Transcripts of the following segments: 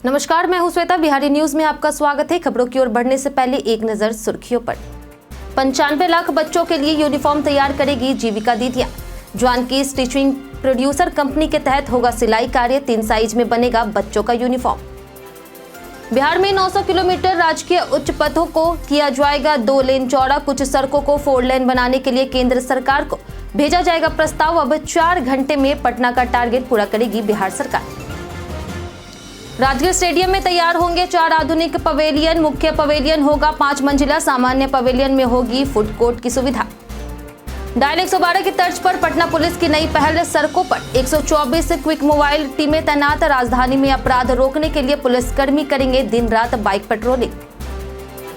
नमस्कार, मैं हूं श्वेता। बिहारी न्यूज में आपका स्वागत है। खबरों की ओर बढ़ने से पहले एक नजर सुर्खियों पर। 95 लाख बच्चों के लिए यूनिफॉर्म तैयार करेगी जीविका दीदियां। जॉन की स्टिचिंग प्रोड्यूसर कंपनी के तहत होगा सिलाई कार्य। 3 साइज में बनेगा बच्चों का यूनिफॉर्म। बिहार में 900 किलोमीटर राजकीय उच्च पथों को किया जाएगा 2 लेन चौड़ा। कुछ सड़कों को 4 लेन बनाने के लिए केंद्र सरकार को भेजा जाएगा प्रस्ताव। अब 4 घंटे में पटना का टारगेट पूरा करेगी बिहार सरकार। राजगीर स्टेडियम में तैयार होंगे 4 आधुनिक पवेलियन। मुख्य पवेलियन होगा 5 मंजिला। सामान्य पवेलियन में होगी फूड कोर्ट की सुविधा। डायल 112 की तर्ज पर पटना पुलिस की नई पहल। सड़कों पर 124 क्विक मोबाइल टीमें तैनात। राजधानी में अपराध रोकने के लिए पुलिसकर्मी करेंगे दिन रात बाइक पेट्रोलिंग।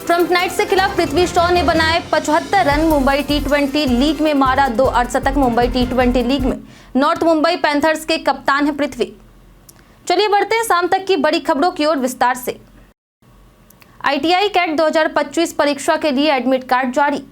ट्रम्प नाइट्स के खिलाफ पृथ्वी शॉ ने बनाए 75 रन। मुंबई T20 लीग में मारा 2 अर्धशतक। मुंबई T20 लीग में नॉर्थ मुंबई पैंथर्स के कप्तान है पृथ्वी। चलिए बढ़ते हैं शाम तक की बड़ी खबरों की ओर विस्तार से। ITI कैट 2025 परीक्षा के लिए एडमिट कार्ड जारी।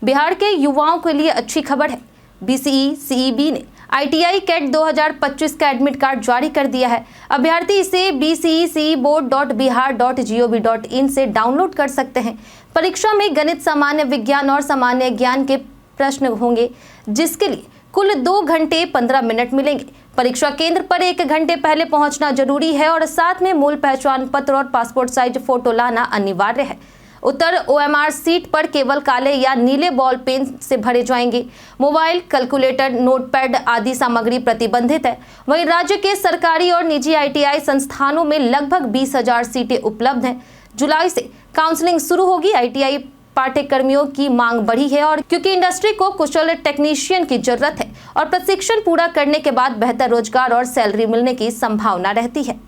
बिहार के युवाओं के लिए अच्छी खबर है। BCE CEB ने ITI कैट 2025 का एडमिट कार्ड जारी कर दिया है। अभ्यर्थी इसे bceboard.bihar.gov.in से डाउनलोड कर सकते हैं। परीक्षा में गणित, सामान्य विज्ञान और सामान्य ज्ञान के प्रश्न होंगे, जिसके लिए कुल 2 घंटे 15 मिनट मिलेंगे। परीक्षा केंद्र पर 1 घंटे पहले पहुंचना जरूरी है और साथ में मूल पहचान पत्र और पासपोर्ट साइज फोटो लाना अनिवार्य है। उत्तर OMR सीट पर केवल काले या नीले बॉल पेन से भरे जाएंगे। मोबाइल, कैलकुलेटर, नोटपैड आदि सामग्री प्रतिबंधित है। वहीं राज्य के सरकारी और निजी ITI संस्थानों में लगभग 20,000 सीटें उपलब्ध हैं। जुलाई से काउंसलिंग शुरू होगी। ITI पाठ्यक्रमियों की मांग बढ़ी है और क्योंकि इंडस्ट्री को कुशल टेक्नीशियन की जरूरत है और प्रशिक्षण पूरा करने के बाद बेहतर रोजगार और सैलरी मिलने की संभावना रहती है।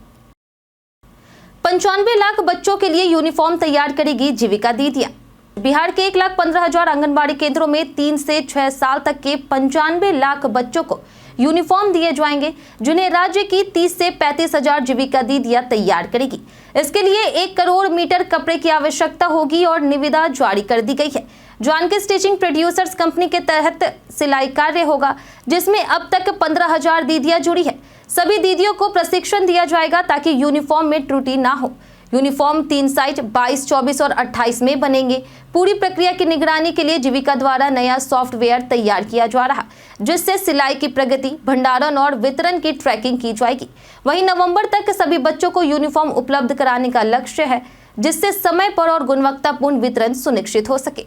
95 लाख बच्चों के लिए यूनिफॉर्म तैयार करेगी जीविका दीदियां। बिहार के 1,15,000 आंगनबाड़ी केंद्रों में 3 से 6 साल तक के 95 लाख बच्चों को यूनिफॉर्म दिए जाएंगे, जिन्हें राज्य की 30 से 35,000 जीविका दीदियां तैयार करेगी। इसके लिए 1 करोड़ मीटर कपड़े की आवश्यकता होगी और निविदा जारी कर दी गई है। जॉन की स्टिचिंग प्रोड्यूसर्स कंपनी के तहत सिलाई कार्य होगा, जिसमें अब तक 15,000 दीदियां जुड़ी है। सभी दीदियों को प्रशिक्षण दिया जाएगा ताकि यूनिफॉर्म में त्रुटि ना हो। यूनिफॉर्म 3 साइज 22, 24 और 28 में बनेंगे। पूरी प्रक्रिया की निगरानी के लिए जीविका द्वारा नया सॉफ्टवेयर तैयार किया जा रहा, जिससे सिलाई की प्रगति, भंडारण और वितरण की ट्रैकिंग की जाएगी। वहीं नवंबर तक सभी बच्चों को यूनिफॉर्म उपलब्ध कराने का लक्ष्य है, जिससे समय पर और गुणवत्तापूर्ण वितरण सुनिश्चित हो सके।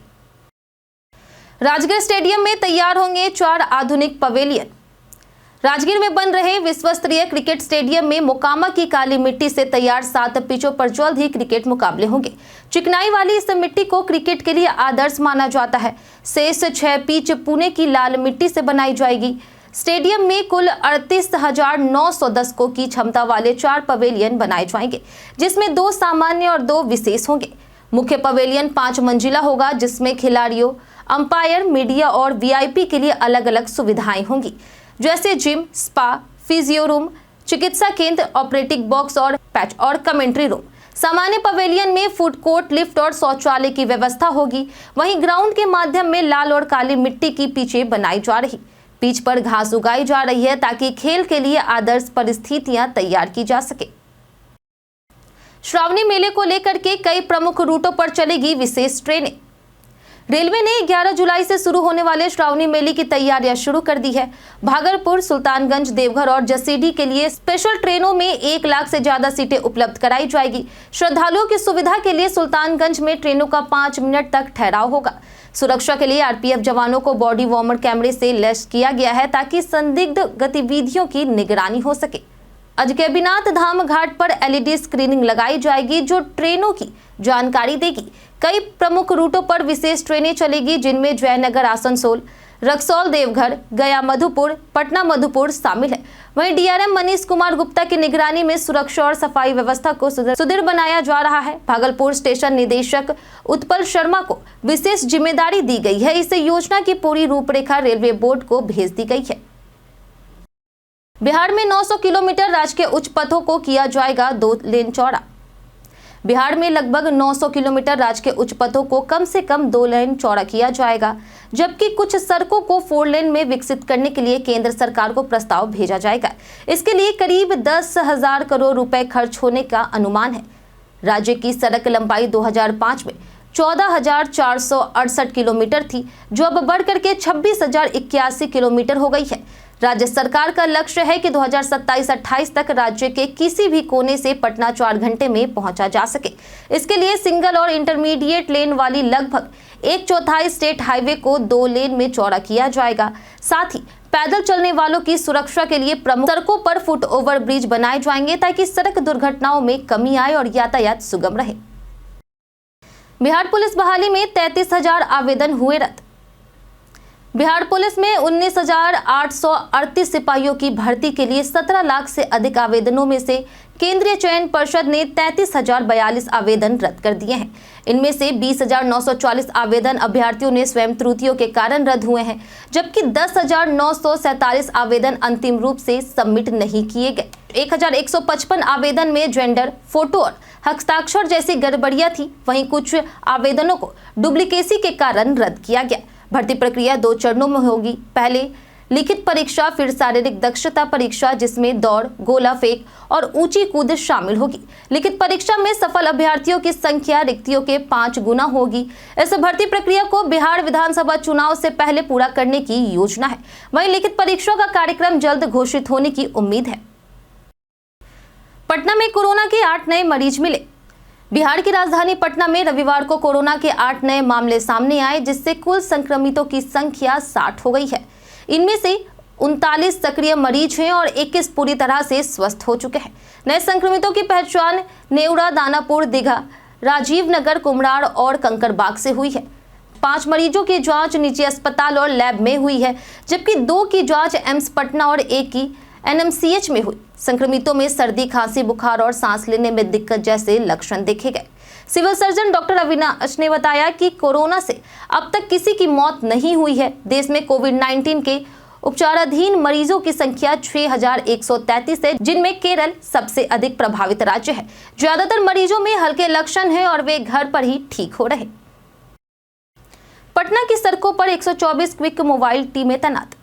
राजगीर स्टेडियम में तैयार होंगे 4 आधुनिक पवेलियन। राजगीर में बन रहे विश्व स्तरीय क्रिकेट स्टेडियम में मोकामा की काली मिट्टी से तैयार 7 पिचों पर जल्द ही क्रिकेट मुकाबले होंगे। चिकनाई वाली इस मिट्टी को क्रिकेट के लिए आदर्श माना जाता है। शेष 6 पिच पुणे की लाल मिट्टी से बनाई जाएगी। स्टेडियम में कुल 38,910 की क्षमता वाले 4 पवेलियन बनाए जाएंगे, जिसमें 2 सामान्य और 2 विशेष होंगे। मुख्य पवेलियन 5 मंजिला होगा, जिसमें खिलाड़ियों, अंपायर, मीडिया और VIP के लिए अलग अलग सुविधाएं होंगी, जैसे जिम, स्पा, फिजियो रूम, चिकित्सा केंद्र, ऑपरेटिंग बॉक्स और पैच और कमेंट्री रूम। सामान्य पवेलियन में फूड कोर्ट, लिफ्ट और शौचालय की व्यवस्था होगी। वहीं ग्राउंड के माध्यम में लाल और काली मिट्टी की पिचें बनाई जा रही। पिच पर घास उगाई जा रही है ताकि खेल के लिए आदर्श परिस्थितियां तैयार की जा सके। श्रावणी मेले को लेकर के कई प्रमुख रूटों पर चलेगी विशेष ट्रेनें। रेलवे ने 11 जुलाई से शुरू होने वाले श्रावणी मेले की तैयारियां शुरू कर दी है। भागलपुर, सुल्तानगंज, देवघर और जसीडीह के लिए स्पेशल ट्रेनों में 1 लाख से ज्यादा सीटें उपलब्ध कराई जाएगी। श्रद्धालुओं की सुविधा के लिए सुल्तानगंज में ट्रेनों का 5 मिनट तक ठहराव होगा। सुरक्षा के लिए RPF जवानों को बॉडी वार्मर कैमरे से लैस किया गया है ताकि संदिग्ध गतिविधियों की निगरानी हो सके। अजगैबीनाथ धाम घाट पर LED स्क्रीनिंग लगाई जाएगी, जो ट्रेनों की जानकारी देगी। कई प्रमुख रूटों पर विशेष ट्रेनें चलेगी, जिनमें जयनगर आसनसोल, रक्सौल देवघर, गया मधुपुर, पटना मधुपुर शामिल है। वहीं DRM मनीष कुमार गुप्ता की निगरानी में सुरक्षा और सफाई व्यवस्था को सुदृढ़ बनाया जा रहा है। भागलपुर स्टेशन निदेशक उत्पल शर्मा को विशेष जिम्मेदारी दी गई है। इस योजना की पूरी रूपरेखा रेलवे बोर्ड को भेज दी गई है। बिहार में 900 किलोमीटर राजकीय उच्च पथों को किया जाएगा 2 लेन चौड़ा। बिहार में लगभग 900 किलोमीटर राज्य के उच्च पथों को कम से कम 2 लेन चौड़ा किया जाएगा, जबकि कुछ सड़कों को 4 लेन में विकसित करने के लिए केंद्र सरकार को प्रस्ताव भेजा जाएगा। इसके लिए करीब 10,000 करोड़ रुपए खर्च होने का अनुमान है। राज्य की सड़क लंबाई 2005 में 14,468 किलोमीटर थी, जो अब बढ़कर के 26,081 किलोमीटर हो गई है। राज्य सरकार का लक्ष्य है कि 2027-28 तक राज्य के किसी भी कोने से पटना 4 घंटे में पहुंचा जा सके। इसके लिए सिंगल और इंटरमीडिएट लेन वाली लगभग 1/4 स्टेट हाईवे को 2 लेन में चौड़ा किया जाएगा। साथ ही पैदल चलने वालों की सुरक्षा के लिए प्रमुख सड़कों पर फुट ओवर ब्रिज बनाए जाएंगे, ताकि सड़क दुर्घटनाओं में कमी आए और यातायात सुगम रहे। बिहार पुलिस बहाली में 33,000 आवेदन हुए रद्द। बिहार पुलिस में 19,838 सिपाहियों की भर्ती के लिए 17 लाख से अधिक आवेदनों में से केंद्रीय चयन परिषद ने 33,042 आवेदन रद्द कर दिए हैं। इनमें से 20,944 आवेदन अभ्यर्थियों ने स्वयं त्रुटियों के कारण रद्द हुए हैं, जबकि 10,947 आवेदन अंतिम रूप से सबमिट नहीं किए गए। 1,155 आवेदन में जेंडर, फोटो और हस्ताक्षर जैसी गड़बड़ियां थी। वहीं कुछ आवेदनों को डुप्लीकेसी के कारण रद्द किया गया। भर्ती प्रक्रिया 2 चरणों में होगी। पहले लिखित परीक्षा, फिर शारीरिक दक्षता परीक्षा, जिसमें दौड़, गोला फेंक और ऊंची कूद शामिल होगी। लिखित परीक्षा में सफल अभ्यर्थियों की संख्या रिक्तियों के 5 गुना होगी। इस भर्ती प्रक्रिया को बिहार विधानसभा चुनाव से पहले पूरा करने की योजना है। वहीं लिखित परीक्षा का कार्यक्रम जल्द घोषित होने की उम्मीद है। पटना में कोरोना के 8 नए मरीज मिले। बिहार की राजधानी पटना में रविवार को कोरोना के 8 नए मामले सामने आए, जिससे कुल संक्रमितों की संख्या 60 हो गई है। इनमें से 39 सक्रिय मरीज हैं और 21 पूरी तरह से स्वस्थ हो चुके हैं। नए संक्रमितों की पहचान नेवरा, दानापुर, दीघा, राजीव नगर, कुम्हरार और कंकड़बाग से हुई है। 5 मरीजों की जांच निजी अस्पताल और लैब में हुई है, जबकि 2 की जांच एम्स पटना और 1 की NMCH में हुई। संक्रमितों में सर्दी, खांसी, बुखार और सांस लेने में दिक्कत जैसे लक्षण देखे गए। सिविल सर्जन डॉक्टर अविनाश ने बताया कि कोरोना से अब तक किसी की मौत नहीं हुई है। देश में कोविड-19 के उपचाराधीन मरीजों की संख्या 6,133 है, जिनमें केरल सबसे अधिक प्रभावित राज्य है। ज्यादातर मरीजों में हल्के लक्षण हैं और वे घर पर ही ठीक हो रहे। पटना की सड़कों पर 124 क्विक मोबाइल टीमें तैनात।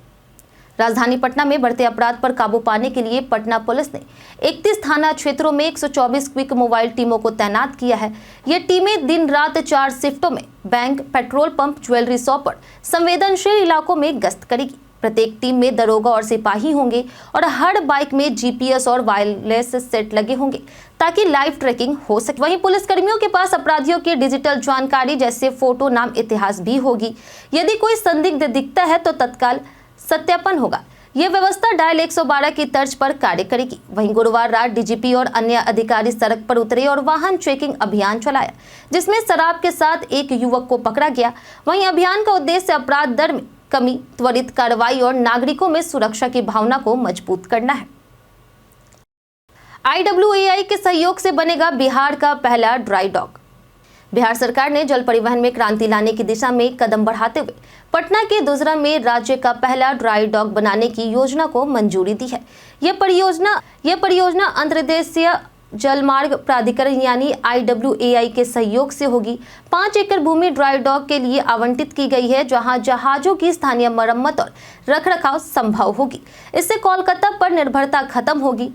राजधानी पटना में बढ़ते अपराध पर काबू पाने के लिए पटना पुलिस ने 31 थाना क्षेत्रों में 124 क्विक मोबाइल टीमों को तैनात किया है। ये टीमें दिन रात 4 शिफ्टों में bank, petrol pump, jewellery shop और संवेदनशील इलाकों में गश्त करेगी। प्रत्येक टीम में दरोगा और सिपाही होंगे और हर बाइक में GPS और वायरलेस सेट लगे होंगे, ताकि लाइव ट्रैकिंग हो सके। वहीं पुलिसकर्मियों के पास अपराधियों की डिजिटल जानकारी जैसे फोटो, नाम, इतिहास भी होगी। यदि कोई संदिग्ध दिखता है तो तत्काल सत्यापन होगा। यह व्यवस्था डायल 112 की तर्ज पर कार्य करेगी। वहीं गुरुवार रात DGP और अन्य अधिकारी सड़क पर उतरे और वाहन चेकिंग अभियान चलाया, जिसमें शराब के साथ एक युवक को पकड़ा गया। वहीं अभियान का उद्देश्य अपराध दर में कमी, त्वरित कार्रवाई और नागरिकों में सुरक्षा की भावना को मजबूत करना है। IWAI के सहयोग से बनेगा बिहार का पहला ड्राई डॉक। बिहार सरकार ने जल परिवहन में क्रांति लाने की दिशा में कदम बढ़ाते हुए पटना के दुजरा में राज्य का पहला ड्राई डॉक बनाने की योजना को मंजूरी दी है। यह परियोजना अंतर्देशीय जलमार्ग प्राधिकरण यानी IWAI के सहयोग से होगी। 5 एकड़ भूमि ड्राई डॉक के लिए आवंटित की गई है, जहां जहाजों की स्थानीय मरम्मत और रखरखाव संभव होगी। इससे कोलकाता पर निर्भरता खत्म होगी,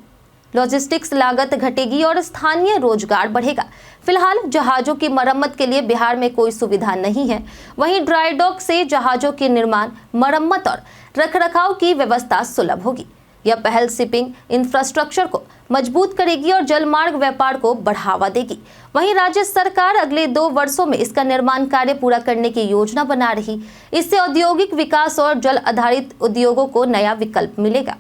लॉजिस्टिक्स लागत घटेगी और स्थानीय रोजगार बढ़ेगा। फिलहाल जहाजों की मरम्मत के लिए बिहार में कोई सुविधा नहीं है। वहीं ड्राई डॉक से जहाजों के निर्माण, मरम्मत और रखरखाव की व्यवस्था सुलभ होगी। यह पहल शिपिंग इंफ्रास्ट्रक्चर को मजबूत करेगी और जलमार्ग व्यापार को बढ़ावा देगी। वहीं राज्य सरकार अगले 2 वर्षों में इसका निर्माण कार्य पूरा करने की योजना बना रही। इससे औद्योगिक विकास और जल आधारित उद्योगों को नया विकल्प मिलेगा।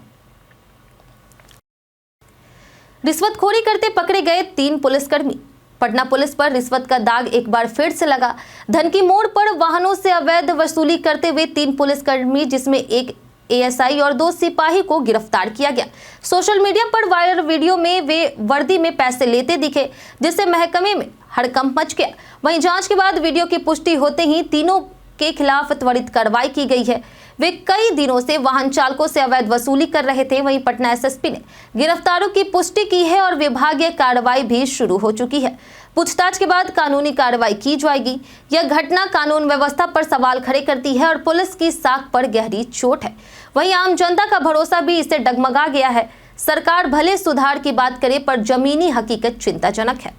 रिश्वतखोरी करते पकड़े गए 3 पुलिसकर्मी। पटना पुलिस पर रिश्वत का दाग एक बार फिर से लगा। धन की मोड़ पर वाहनों से अवैध वसूली करते हुए 3 पुलिसकर्मी, जिसमें एक ASI और 2 सिपाही को गिरफ्तार किया गया। सोशल मीडिया पर वायरल वीडियो में वे वर्दी में पैसे लेते दिखे, जिससे महकमे में हड़कंप मच गया। वहीं जांच के बाद वीडियो की पुष्टि होते ही तीनों के खिलाफ त्वरित कार्रवाई की गई है। वे कई दिनों से वाहन चालकों से अवैध वसूली कर रहे थे। वहीं पटना एसएसपी ने गिरफ्तारों की पुष्टि की है और विभागीय कार्रवाई भी शुरू हो चुकी है। पूछताछ के बाद कानूनी कार्रवाई की जाएगी। यह घटना कानून व्यवस्था पर सवाल खड़े करती है और पुलिस की साख पर गहरी चोट है। वहीं आम जनता का भरोसा भी इससे डगमगा गया है। सरकार भले सुधार की बात करे, पर जमीनी हकीकत चिंताजनक है।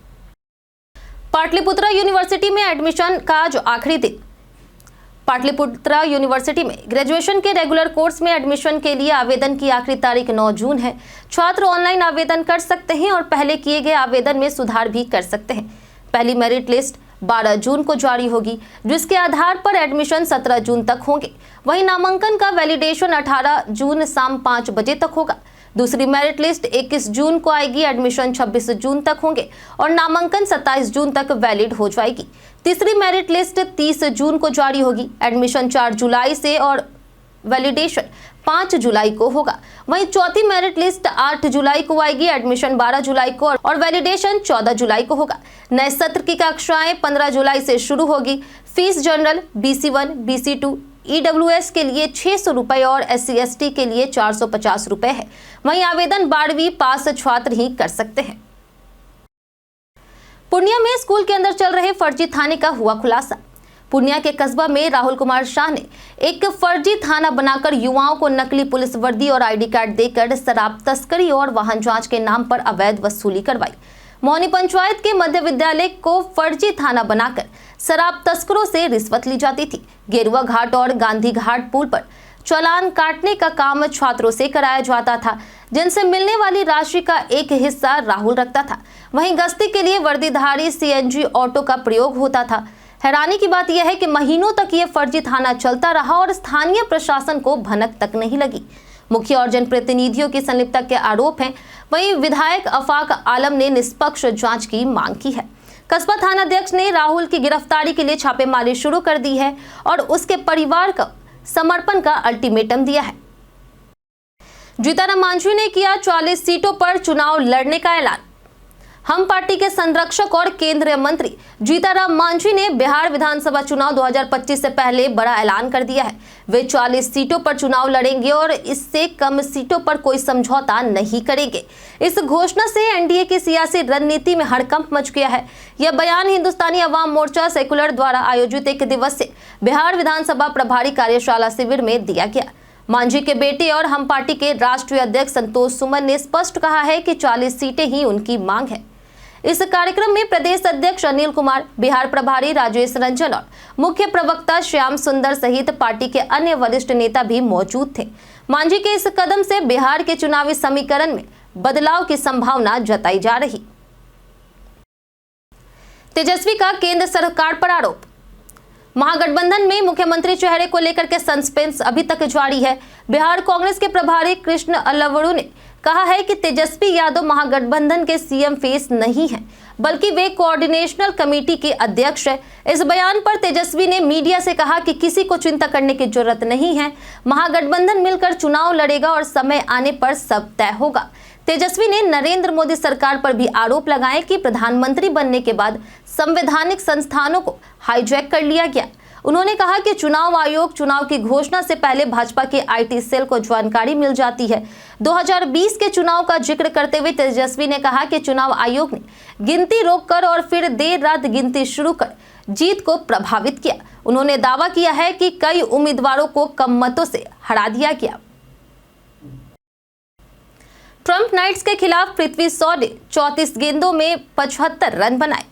पाटलिपुत्रा यूनिवर्सिटी में एडमिशन का आज आखिरी दिन। पाटलिपुत्रा यूनिवर्सिटी में ग्रेजुएशन के रेगुलर कोर्स में एडमिशन के लिए आवेदन की आखिरी तारीख 9 जून है। छात्र ऑनलाइन आवेदन कर सकते हैं और पहले किए गए आवेदन में सुधार भी कर सकते हैं। पहली मेरिट लिस्ट 12 जून को जारी होगी, जिसके आधार पर एडमिशन 17 जून तक होंगे। वहीं नामांकन का वैलिडेशन 18 जून शाम 5 बजे तक होगा। दूसरी मेरिट लिस्ट 21 जून को आएगी। एडमिशन 26 जून तक होंगे और नामांकन 27 जून तक वैलिड हो जाएगी। तीसरी मेरिट लिस्ट 30 जून को जारी होगी। एडमिशन 4 जुलाई से और वैलिडेशन 5 जुलाई को होगा। वहीं चौथी मेरिट लिस्ट 8 जुलाई को आएगी। एडमिशन 12 जुलाई को और वैलिडेशन 14 जुलाई को होगा। नए सत्र की कक्षाएं 15 जुलाई से शुरू होगी। Fees general BC1 BC2 EWS के लिए 600 रुपए और SC/ST के लिए 450 रुपए है। वहीं आवेदन 12वीं पास छात्र ही कर सकते हैं। पूर्णिया में स्कूल के अंदर चल रहे फर्जी थाने का हुआ खुलासा। पूर्णिया के कस्बा में राहुल कुमार शाह ने एक फर्जी थाना बनाकर युवाओं को नकली पुलिस वर्दी और ID कार्ड देकर शराब तस्करी और वाहन जांच के नाम पर अवैध वसूली करवाई। मोहनी पंचायत के मध्य विद्यालय को फर्जी थाना बनाकर शराब तस्करों से रिश्वत ली जाती थी। गेरुआ घाट और गांधी घाट पुल पर चालान काटने का काम छात्रों से कराया जाता था, जिनसे मिलने वाली राशि का एक हिस्सा राहुल रखता था। वहीं गश्ती के लिए वर्दीधारी CNG ऑटो का प्रयोग होता था। हैरानी की बात यह है कि महीनों तक ये फर्जी थाना चलता रहा और स्थानीय प्रशासन को भनक तक नहीं लगी। मुखिया और जनप्रतिनिधियों की संलिप्तता के आरोप हैं। वहीं विधायक आफाक आलम ने निष्पक्ष जांच की मांग की है। कस्बा थानाध्यक्ष ने राहुल की गिरफ्तारी के लिए छापेमारी शुरू कर दी है और उसके परिवार को समर्पण का अल्टीमेटम दिया है। जीतन राम मांझी ने किया 40 सीटों पर चुनाव लड़ने का ऐलान। हम पार्टी के संरक्षक और केंद्रीय मंत्री जीतन राम मांझी ने बिहार विधानसभा चुनाव 2025 से पहले बड़ा ऐलान कर दिया है। वे 40 सीटों पर चुनाव लड़ेंगे और इससे कम सीटों पर कोई समझौता नहीं करेंगे। इस घोषणा से एनडीए की सियासी रणनीति में हड़कंप मच गया है। यह बयान हिंदुस्तानी अवाम मोर्चा सेकुलर द्वारा आयोजित एक दिवसीय बिहार विधानसभा प्रभारी कार्यशाला शिविर में दिया गया। मांझी के बेटे और हम पार्टी के राष्ट्रीय अध्यक्ष संतोष सुमन ने स्पष्ट कहा है कि 40 सीटें ही उनकी मांग है। इस कार्यक्रम में प्रदेश अध्यक्ष अनिल कुमार, बिहार प्रभारी राजेश रंजन और मुख्य प्रवक्ता श्याम सुंदर सहित पार्टी के अन्य वरिष्ठ नेता भी मौजूद थे। मांझी के इस कदम से बिहार के चुनावी समीकरण में बदलाव की संभावना जताई जा रही। तेजस्वी का केंद्र सरकार पर आरोप। महागठबंधन में मुख्यमंत्री चेहरे को लेकर के सस्पेंस अभी तक जारी है। बिहार कांग्रेस के प्रभारी कृष्ण अल्लवड़ू ने कहा है कि तेजस्वी यादव महागठबंधन के सीएम फेस नहीं है, बल्कि वे कोऑर्डिनेशनल कमेटी के अध्यक्ष है। इस बयान पर तेजस्वी ने मीडिया से कहा कि किसी को चिंता करने की जरूरत नहीं है। महागठबंधन मिलकर चुनाव लड़ेगा और समय आने पर सब तय होगा। तेजस्वी ने नरेंद्र मोदी सरकार पर भी आरोप लगाए कि प्रधानमंत्री बनने के बाद संवैधानिक संस्थानों को हाईजैक कर लिया गया। उन्होंने कहा कि चुनाव आयोग चुनाव की घोषणा से पहले भाजपा के IT सेल को जानकारी मिल जाती है। 2020 के चुनाव का जिक्र करते हुए तेजस्वी ने कहा कि चुनाव आयोग ने गिनती रोककर और फिर देर रात गिनती शुरू कर जीत को प्रभावित किया। उन्होंने दावा किया है कि कई उम्मीदवारों को कम मतों से हरा दिया गया। ट्रंप नाइट्स के खिलाफ पृथ्वी शॉ ने 34 गेंदों में 75 रन बनाए।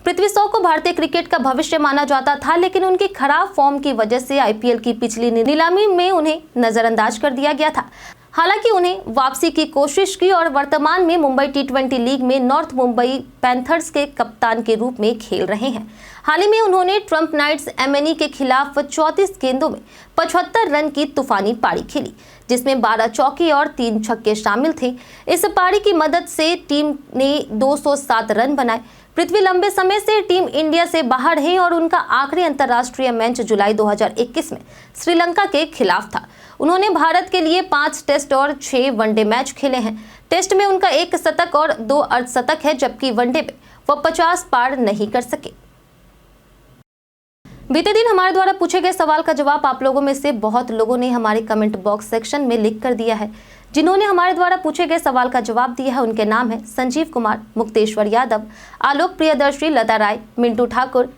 पृथ्वी शॉ को भारतीय क्रिकेट का भविष्य माना जाता था, लेकिन उनकी खराब फॉर्म की वजह से IPL की पिछली नीलामी में उन्हें नजरअंदाज कर दिया गया था। हालांकि उन्हें वापसी की कोशिश की और वर्तमान में मुंबई T20 लीग में नॉर्थ मुंबई पैंथर्स के कप्तान के रूप में खेल रहे हैं। हाल ही में उन्होंने ट्रंप नाइट्स MNE के खिलाफ 34 गेंदों में 75 रन की तूफानी पारी खेली, जिसमें 12 चौके और 3 छक्के शामिल थे। इस पारी की मदद से टीम ने 207 रन बनाए। पृथ्वी लंबे समय से टीम इंडिया से बाहर है और उनका आखिरी अंतर्राष्ट्रीय मैच जुलाई 2021 में श्रीलंका के खिलाफ था। उन्होंने भारत के लिए 5 टेस्ट और 6 वनडे मैच खेले हैं। टेस्ट में उनका 1 शतक और 2 अर्धशतक है, जबकि वनडे में वो 50 पार नहीं कर सके। बीते दिन हमारे द्वारा पूछे गए सवाल का जवाब आप लोगों में से बहुत लोगों ने हमारे कमेंट बॉक्स सेक्शन में लिख कर दिया है। जिन्होंने हमारे द्वारा पूछे गए सवाल का जवाब दिया है उनके नाम है संजीव कुमार, मुक्तेश्वर यादव, आलोक प्रियदर्शी, लता राय, मिंटू ठाकुर,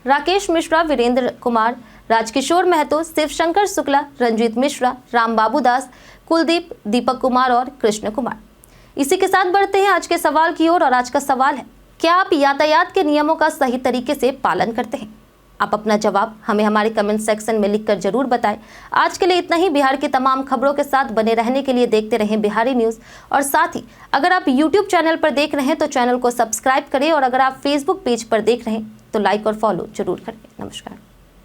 राकेश मिश्रा, वीरेंद्र कुमार, राजकिशोर महतो, शिवशंकर शुक्ला, रंजीत मिश्रा, राम बाबू दास, कुलदीप, दीपक कुमार और कृष्ण कुमार। इसी के साथ बढ़ते हैं आज के सवाल की ओर और आज का सवाल है, क्या आप यातायात के नियमों का सही तरीके से पालन करते हैं? आप अपना जवाब हमें हमारे कमेंट सेक्शन में लिखकर जरूर बताएं। आज के लिए इतना ही। बिहार की तमाम खबरों के साथ बने रहने के लिए देखते रहें बिहारी न्यूज़। और साथ ही अगर आप यूट्यूब चैनल पर देख रहे हैं तो चैनल को सब्सक्राइब करें और अगर आप फेसबुक पेज पर देख रहे हैं तो लाइक और फॉलो जरूर करें। नमस्कार।